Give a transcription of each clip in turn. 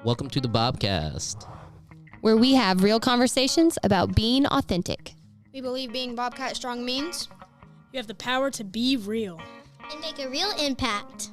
Welcome to the Bobcast. Where we have real conversations about being authentic. We believe being Bobcat strong means you have the power to be real and make a real impact.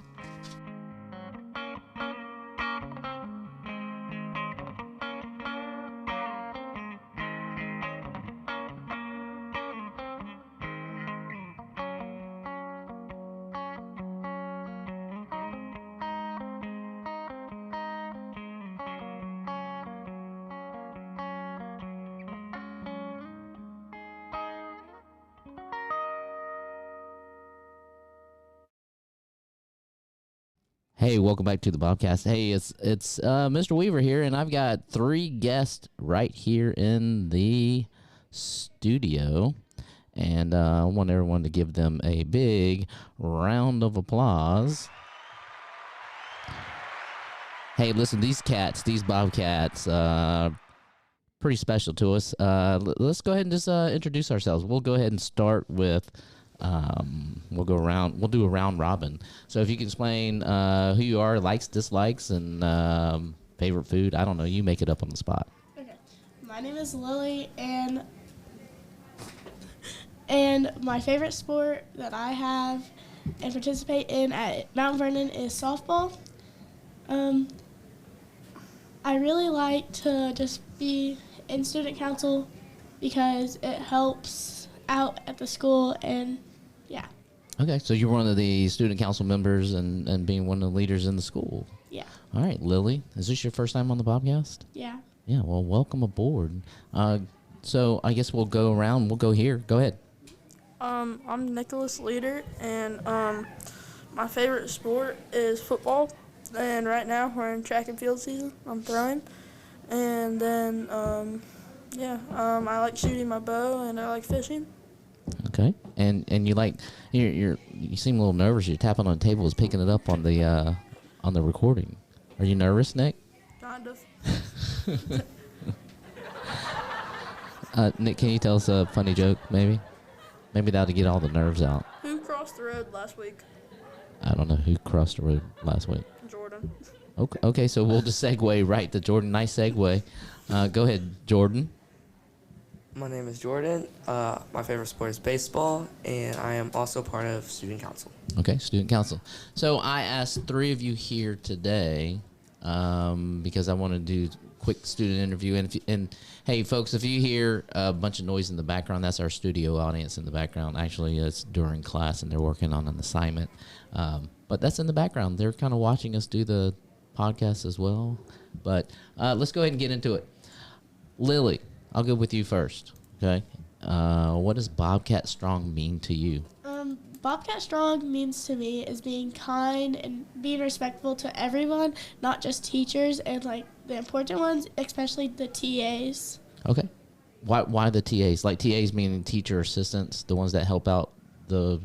Hey, welcome back to the Bobcast. Hey, it's Mr. Weaver here, and I've got three guests right here in the studio, and I want everyone to give them a big round of applause. Hey, listen, these Bobcats, pretty special to us. Let's go ahead and just introduce ourselves. We'll go ahead and start with. We'll go around. We'll do a round robin. So if you can explain who you are, likes, dislikes, and favorite food. I don't know. You make it up on the spot. Okay. My name is Lilly, and my favorite sport that I have and participate in at Mount Vernon is softball. I really like to just be in student council because it helps out at the school, and yeah. Okay, so you're one of the student council members and being one of the leaders in the school. Yeah. All right, Lily, is this your first time on the Bobcast? Yeah. Yeah, well, welcome aboard. So I guess we'll go around. We'll go here. Go ahead. I'm Nicholas Leader, and my favorite sport is football. And right now we're in track and field season. I'm throwing, and then I like shooting my bow, and I like fishing. Okay, and you like you seem a little nervous. You're tapping on the table, is picking it up on the recording. Are you nervous, Nick? Kind of. Nick, can you tell us a funny joke, maybe? Maybe that'll get all the nerves out. Who crossed the road last week? I don't know who crossed the road last week. Jordan. Okay, so we'll just segue right to Jordan. Nice segue. Go ahead, Jordan. My name is Jordan. My favorite sport is baseball, and I am also part of student council. Okay, student council. So I asked three of you here today because I want to do a quick student interview. And hey, folks, if you hear a bunch of noise in the background, that's our studio audience in the background. Actually, it's during class, and they're working on an assignment. But that's in the background. They're kind of watching us do the podcast as well. But let's go ahead and get into it. Lily, I'll go with you first, okay? What does Bobcat Strong mean to you? Bobcat Strong means to me is being kind and being respectful to everyone, not just teachers and like the important ones, especially the TAs. Okay. Why the TAs? Like TAs meaning teacher assistants, the ones that help out the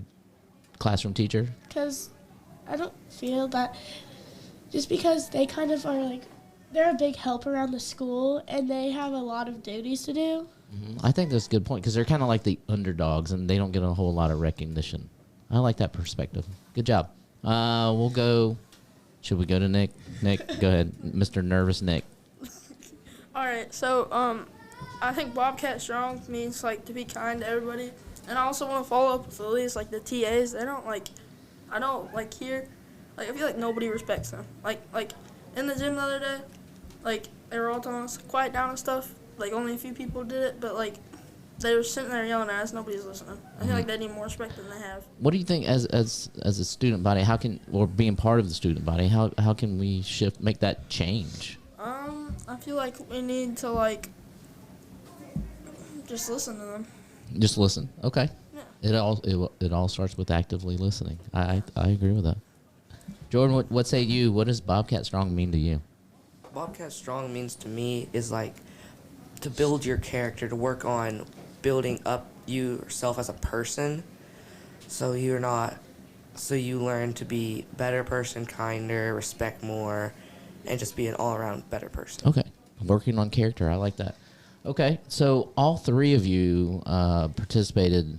classroom teacher? Because I don't feel that just because they kind of are like, they're a big help around the school, and they have a lot of duties to do. Mm-hmm. I think that's a good point because they're kind of like the underdogs, and they don't get a whole lot of recognition. I like that perspective. Good job. We'll go. Should we go to Nick? Nick, go ahead. Mr. Nervous Nick. All right, so I think Bobcat Strong means like to be kind to everybody, and I also want to follow up with Lily's, like the TAs. I don't like here. Like I feel like nobody respects them. Like in the gym the other day, like they were all telling us to quiet down and stuff. Like only a few people did it, but like they were sitting there yelling at us. Nobody's listening. I feel like they need more respect than they have. What do you think as a student body? How can, or being part of the student body, how can we make that change? I feel like we need to like just listen to them. Just listen. Okay. Yeah. It all starts with actively listening. I agree with that. Jordan, what say you? What does Bobcat Strong mean to you? Bobcat Strong means to me is like to build your character, to work on building up yourself as a person, so you learn to be a better person, kinder, respect more, and just be an all-around better person. Okay. Working on character. I like that. Okay. So all three of you participated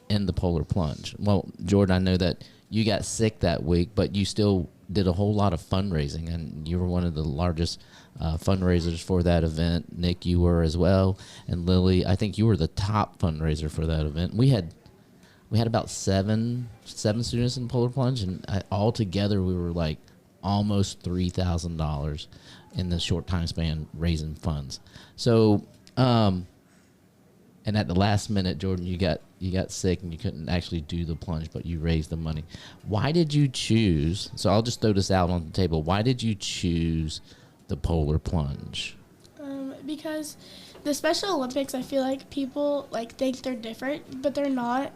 in the polar plunge. Well, Jordan, I know that you got sick that week, but you still did a whole lot of fundraising, and you were one of the largest fundraisers for that event. Nick, you were as well, and Lilly, I think you were the top fundraiser for that event. We had about seven students in Polar Plunge, and all together we were like almost $3,000 in the short time span raising funds. So, and at the last minute, Jordan, you got sick and you couldn't actually do the plunge, but you raised the money. Why did you choose? So I'll just throw this out on the table. Why did you choose the Polar Plunge? Because the Special Olympics, I feel like people think they're different, but they're not.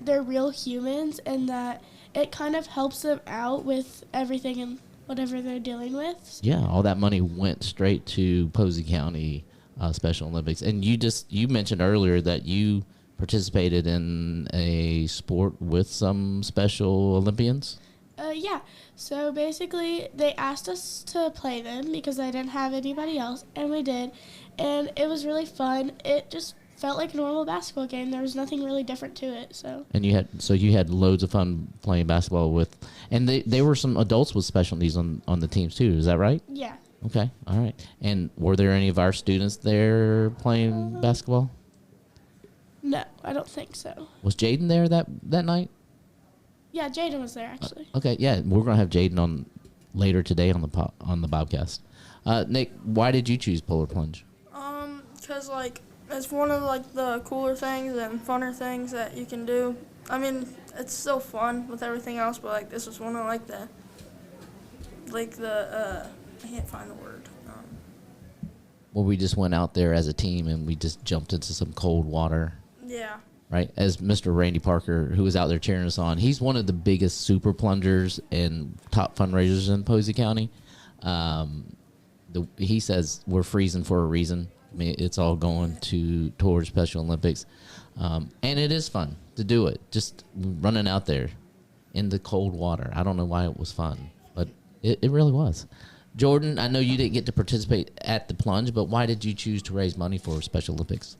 They're real humans, and that it kind of helps them out with everything and whatever they're dealing with. Yeah, all that money went straight to Posey County Special Olympics. And you mentioned earlier that you participated in a sport with some Special Olympians? Yeah. So basically, they asked us to play them because I didn't have anybody else, and we did. And it was really fun. It just felt like a normal basketball game. There was nothing really different to it. And you had loads of fun playing basketball with, and they were some adults with special needs on the teams too. Is that right? Yeah. Okay, all right. And were there any of our students there playing basketball? No, I don't think so. Was Jaden there that night? Yeah, Jaden was there actually. Okay, yeah, we're gonna have Jaden on later today on the Bobcast. Nick, why did you choose Polar Plunge? Because it's one of the cooler things and funner things that you can do. I mean, it's still fun with everything else, but this was one of I can't find the word. Well, we just went out there as a team and we just jumped into some cold water. Yeah. Right, as Mr. Randy Parker, who was out there cheering us on, he's one of the biggest super plungers and top fundraisers in Posey County. He says we're freezing for a reason. I mean, it's all going towards Special Olympics, and it is fun to do it. Just running out there in the cold water. I don't know why it was fun, but it really was. Jordan, I know you didn't get to participate at the plunge, but why did you choose to raise money for Special Olympics?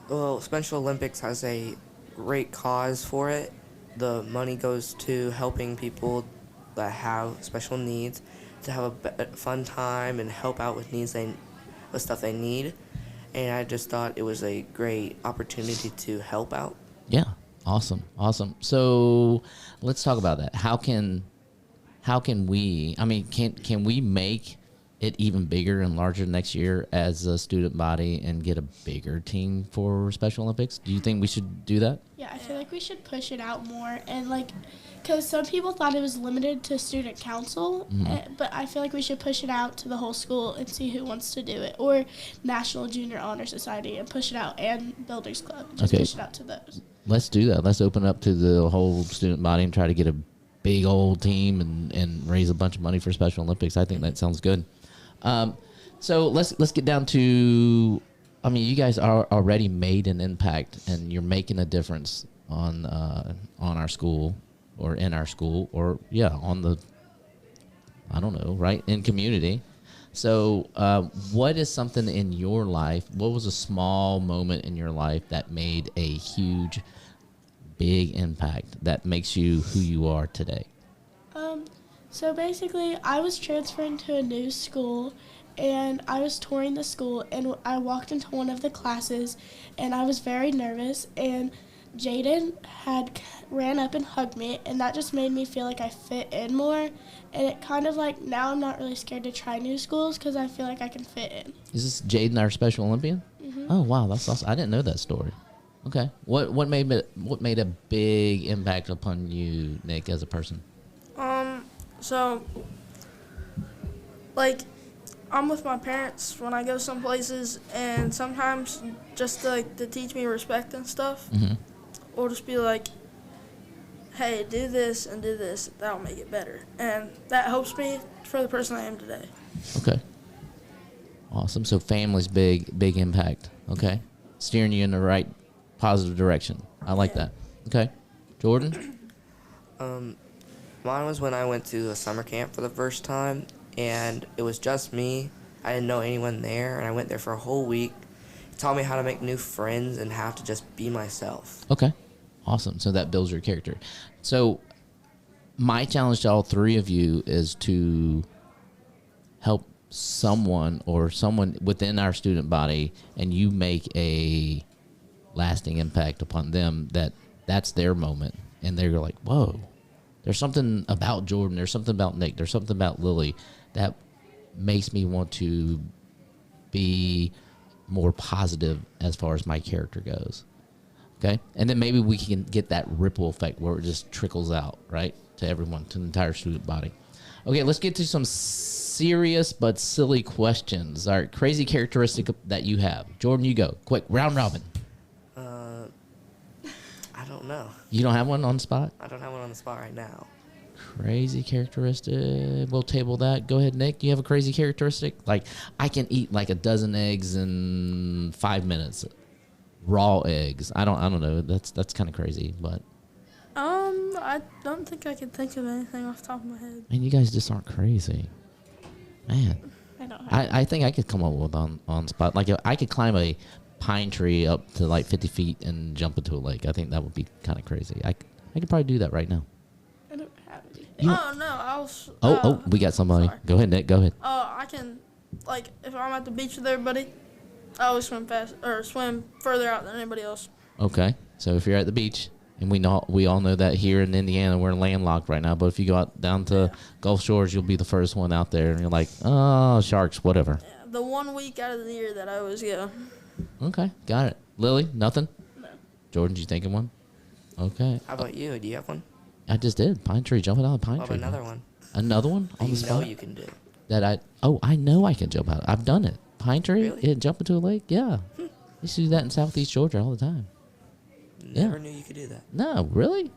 Well, Special Olympics has a great cause for it. The money goes to helping people that have special needs to have a fun time and help out with with stuff they need. And I just thought it was a great opportunity to help out. Yeah, awesome. So let's talk about that. How can we? I mean, can we make it even bigger and larger next year as a student body and get a bigger team for Special Olympics? Do you think we should do that? Yeah, I feel like we should push it out more, and because some people thought it was limited to student council, but I feel like we should push it out to the whole school and see who wants to do it, or National Junior Honor Society, and push it out, and Builders Club, just push it out to those. Let's do that. Let's open up to the whole student body and try to get a big old team and raise a bunch of money for Special Olympics. I think that sounds good. So let's get down to, I mean, you guys are already made an impact and you're making a difference on our school or in our school or on the, I don't know, right, in community. So what is something in your life, what was a small moment in your life that made a huge, big impact that makes you who you are today? So basically, I was transferring to a new school, and I was touring the school, and I walked into one of the classes, and I was very nervous, and Jaden ran up and hugged me, and that just made me feel like I fit in more, and it kind of now I'm not really scared to try new schools because I feel like I can fit in. Is this Jaden, our Special Olympian? Mm-hmm. Oh wow, that's awesome! I didn't know that story. Okay, what made a big impact upon you, Nick, as a person? So, I'm with my parents when I go some places, and sometimes just to teach me respect and stuff, or just be like, hey, do this and do this, that'll make it better. And that helps me for the person I am today. Okay. Awesome. So family's big impact. Okay. Steering you in the right positive direction. I like that. Okay. Jordan? Mine was when I went to a summer camp for the first time, and it was just me. I didn't know anyone there, and I went there for a whole week. It taught me how to make new friends and how to just be myself. Okay. Awesome. So that builds your character. So my challenge to all three of you is to help someone or someone within our student body, and you make a lasting impact upon them, that's their moment, and they're like, whoa, there's something about Jordan, there's something about Nick, there's something about Lily that makes me want to be more positive as far as my character goes. Okay, and then maybe we can get that ripple effect where it just trickles out, right, to everyone, to the entire student body. Okay, let's get to some serious but silly questions. All right, crazy characteristic that you have. Jordan, you go. Quick, round robin. I don't know. You don't have one on the spot? I don't have one on the spot right now. Crazy characteristic. We'll table that. Go ahead, Nick. Do you have a crazy characteristic? Like, I can eat like a dozen eggs in 5 minutes. Raw eggs. I don't know. That's kind of crazy, but I don't think I can think of anything off the top of my head. man, you guys just aren't crazy. Man, I don't have I think I could come up with on spot. Like, I could climb a pine tree up to like 50 feet and jump into a lake. I think that would be kind of crazy. I could probably do that right now. I don't have any. Oh no, We got somebody. sorry. Go ahead, Nick. Go ahead. I can, like, if I'm at the beach with everybody, I always swim fast or swim further out than anybody else. Okay, so if you're at the beach, and we all know that here in Indiana we're landlocked right now, but if you go out down to Gulf Shores, you'll be the first one out there, and you're like, oh, sharks, whatever. Yeah, the 1 week out of the year that I always go. Okay, got it. Lily, nothing? No. Jordan, did you think of one? Okay. How about you? Do you have one? I just did. Pine tree, jumping out of a pine What tree. about another one? Another one on the You know spot? you can do. I know I can jump out. I've done it. Pine tree? Really? Yeah, jump into a lake? Yeah. I used to do that in Southeast Georgia all the time. Never knew you could do that. No, really?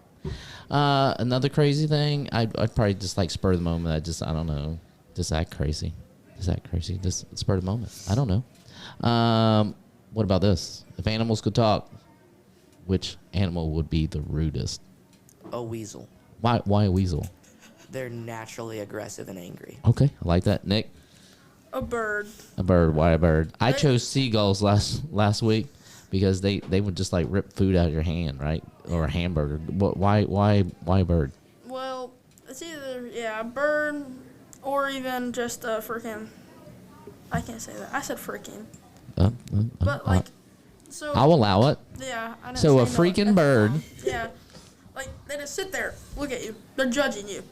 Another crazy thing, I'd probably just like spur of the moment. I don't know. Just act crazy. Just spur of the moment. I don't know. What about this? If animals could talk, which animal would be the rudest? A weasel. Why a weasel? They're naturally aggressive and angry. Okay, I like that. Nick? A bird. A bird. Why a bird? I chose seagulls last week because they would just like rip food out of your hand, right? Or a hamburger. Why a bird? Well, it's either, a bird or even just a freaking, I can't say that. I said freaking. But, like, so. I'll allow it. Yeah, I didn't So a say no freaking at the bird. time. Yeah. Like, they just sit there, look at you. They're judging you.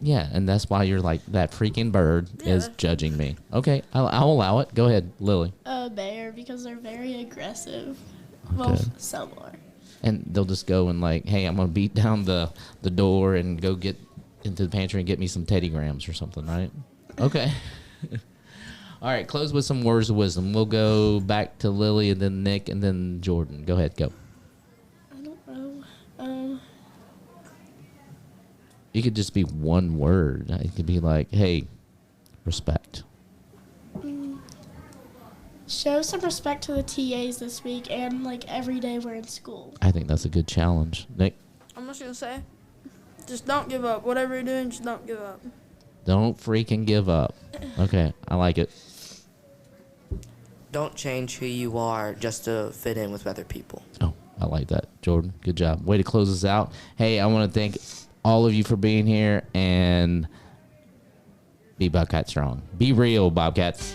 Yeah, and that's why you're like, that freaking bird is that's- judging me. Okay, I'll allow it. Go ahead, Lily. A bear because they're very aggressive. Well, Okay. some are. And they'll just go and like, hey, I'm going to beat down the door and go get into the pantry and get me some Teddy Grahams or something, right? Okay. All right, close with some words of wisdom. We'll go back to Lily and then Nick and then Jordan. Go ahead, go. I don't know. It could just be one word. It could be like, hey, respect. Show some respect to the TAs this week and like every day we're in school. I think that's a good challenge. Nick, I'm just going to say, just don't give up. Whatever you're doing, just don't give up. don't freaking give up. Okay, I like it. Don't change who you are just to fit in with other people. Oh, I like that. Jordan, good job. Way to close us out. Hey, I want to thank all of you for being here and be Bobcat strong. Be real, Bobcats.